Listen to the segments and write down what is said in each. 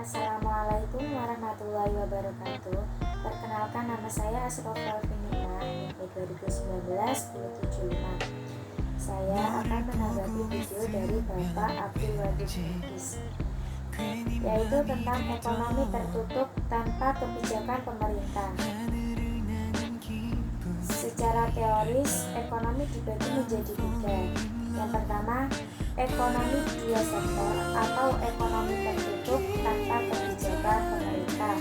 Assalamualaikum warahmatullahi wabarakatuh. Perkenalkan, nama saya Asrofal Finina, NIP 2019-1075. Saya akan menanggapi video dari Bapak Abdul Wadid Bugis, yaitu tentang ekonomi tertutup tanpa kebijakan pemerintah. Secara teoris, ekonomi dibagi menjadi tiga. Yang pertama, ekonomi dua sektor atau ekonomi tertutup tanpa kebijakan pemerintah.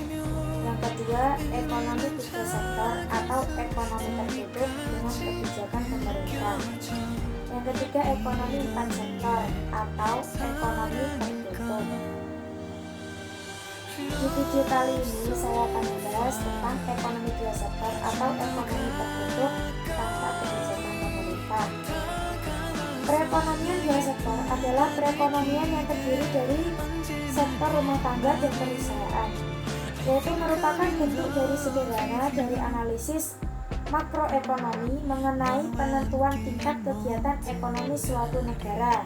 Yang kedua, ekonomi tiga sektor atau ekonomi tertutup dengan kebijakan pemerintah. Yang ketiga, ekonomi empat sektor atau ekonomi tertutup. Di video kali ini saya akan membahas tentang ekonomi dua sektor atau ekonomi tertutup tanpa kebijakan pemerintah. Perekonomian dua sektor adalah perekonomian yang terdiri dari sektor rumah tangga dan perusahaan, yaitu merupakan bentuk dari sederhana dari analisis makroekonomi mengenai penentuan tingkat kegiatan ekonomi suatu negara.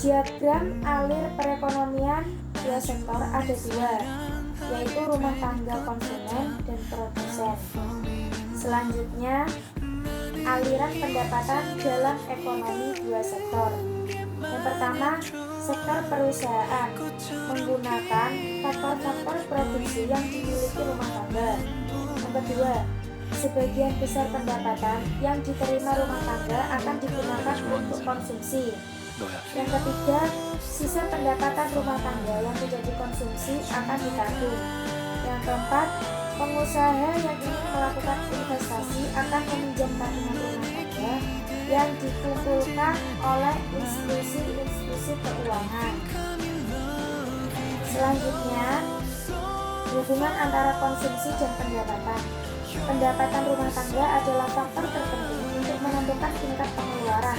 Diagram alir perekonomian dua sektor ada dua, yaitu rumah tangga konsumen dan produsen. Selanjutnya, aliran pendapatan dalam ekonomi dua sektor. Yang pertama, sektor perusahaan menggunakan faktor-faktor produksi yang dimiliki rumah tangga. Yang kedua, sebagian besar pendapatan yang diterima rumah tangga akan digunakan untuk konsumsi. Yang ketiga, sisa pendapatan rumah tangga yang menjadi konsumsi akan ditabung. Yang keempat, pengusaha yang ingin melakukan investasi akan meminjam tabungan rumah tangga yang dikumpulkan oleh institusi keuangan. Selanjutnya, hubungan antara konsumsi dan pendapatan. Pendapatan rumah tangga adalah faktor terpenting untuk menentukan tingkat pengeluaran.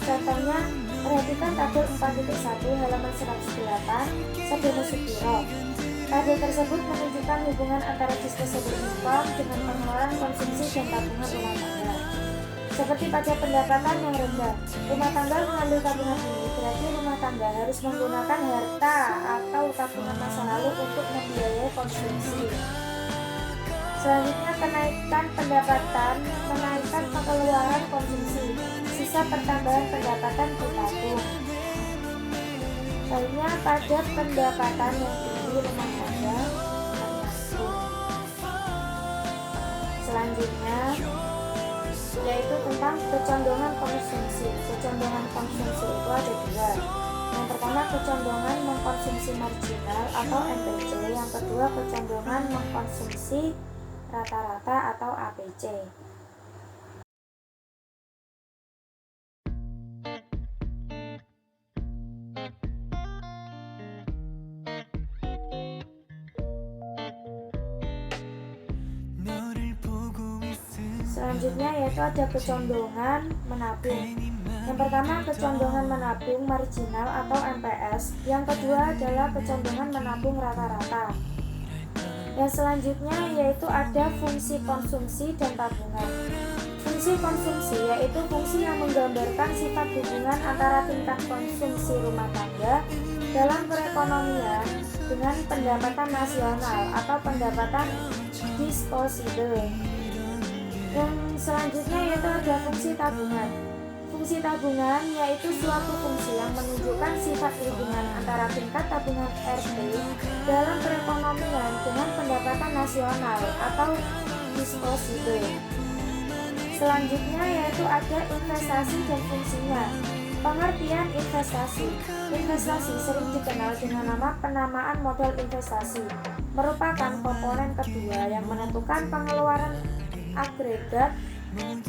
Contohnya, perhatikan tabel 4.1 halaman 108 Sarjana Sudiro. Tabel tersebut menunjukkan hubungan antara disposable income dengan pengeluaran konsumsi dan tabungan rumah tangga. Seperti pada pendapatan yang rendah, rumah tangga mengambil tabungan ini, berarti rumah tangga harus menggunakan harta atau tabungan masa lalu untuk membiayai konsumsi. Selanjutnya, kenaikan pendapatan menaikkan pengeluaran konsumsi. Sisa pertambahan pendapatan ditabung. Lainnya, pada pendapatan yang tinggi rumah tangga menabung. Selanjutnya, yaitu tentang kecondongan konsumsi. Kecondongan konsumsi itu ada dua. Yang pertama, kecondongan mengkonsumsi marginal atau MPC. Yang kedua, kecondongan mengkonsumsi rata-rata atau APC. Selanjutnya yaitu ada kecondongan menabung. Yang pertama, kecondongan menabung marginal atau MPS. Yang kedua adalah kecondongan menabung rata-rata. Yang selanjutnya yaitu ada fungsi konsumsi dan tabungan. Fungsi konsumsi yaitu fungsi yang menggambarkan sifat hubungan antara tingkat konsumsi rumah tangga dalam perekonomian dengan pendapatan nasional atau pendapatan disposable. Yang selanjutnya yaitu ada fungsi tabungan. Fungsi tabungan yaitu suatu fungsi yang menunjukkan sifat hubungan antara tingkat tabungan RT dalam perekonomian dengan pendapatan nasional atau disposable. Selanjutnya yaitu ada investasi dan fungsinya. Pengertian investasi. Investasi sering dikenal dengan nama penamaan modal investasi. Merupakan komponen kedua yang menentukan pengeluaran agregat.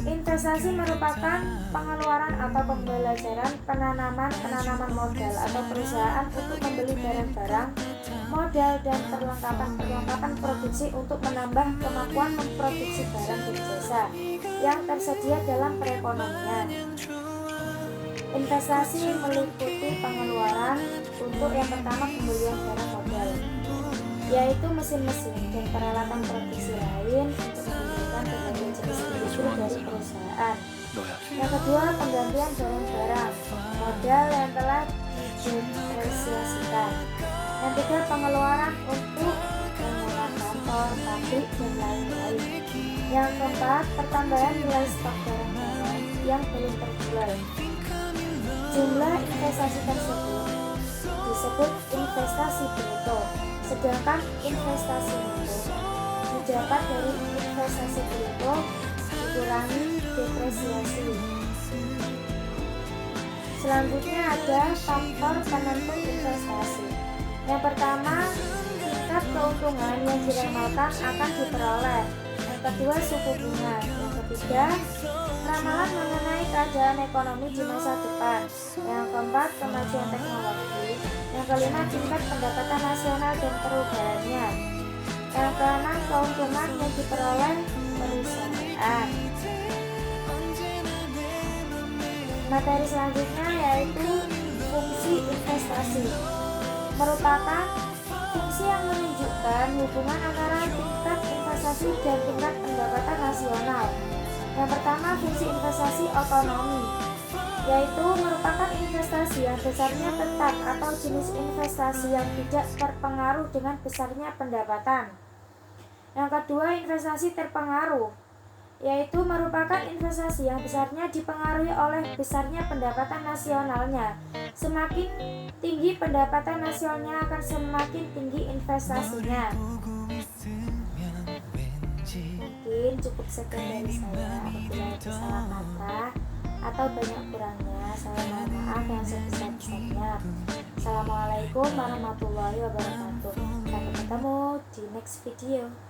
Investasi merupakan pengeluaran atau pembelajaran penanaman modal atau perusahaan untuk membeli barang-barang, modal, dan perlengkapan produksi untuk menambah kemampuan memproduksi barang dan jasa yang tersedia dalam perekonomian. Investasi meliputi pengeluaran untuk yang pertama pembelian barang modal, yaitu mesin-mesin dan peralatan produksi lain untuk memberikan berbagai jenis industri dari perusahaan. Yang kedua, penggantian barang-barang modal yang telah didepresiasikan. Yang ketiga, pengeluaran untuk menyewa kantor, pabrik, dan lain-lain. Yang keempat, pertambahan nilai stok barang-barang yang belum terjual. Jumlah investasi tersebut disebut investasi bruto, sedangkan investasi neto didapat dari investasi bruto dikurangi depresiasi. Selanjutnya ada faktor penentu investasi. Yang pertama, tingkat keuntungan yang diramalkan akan diperoleh. Yang kedua, suku bunga. Yang ketiga, ramalan mengenai keadaan ekonomi di masa depan. Yang keempat, kemajuan teknologi. Yang kelima, tingkat pendapatan nasional dan perubahannya. Yang keenam, keuntungan yang diperoleh perusahaan. Materi selanjutnya yaitu fungsi investasi. Merupakan fungsi yang menunjukkan hubungan antara tingkat investasi dan tingkat pendapatan nasional. Yang pertama, fungsi investasi otonomi, yaitu merupakan investasi yang besarnya tetap atau jenis investasi yang tidak terpengaruh dengan besarnya pendapatan. Yang kedua, investasi terpengaruh, yaitu merupakan investasi yang besarnya dipengaruhi oleh besarnya pendapatan nasionalnya. Semakin tinggi pendapatan nasionalnya akan semakin tinggi investasinya. Mungkin cukup sekian dari saya. Apabila ada salah kata atau banyak kurangnya, saya mohon maaf yang sebesar-besarnya. Assalamualaikum warahmatullahi wabarakatuh. Sampai ketemu di next video.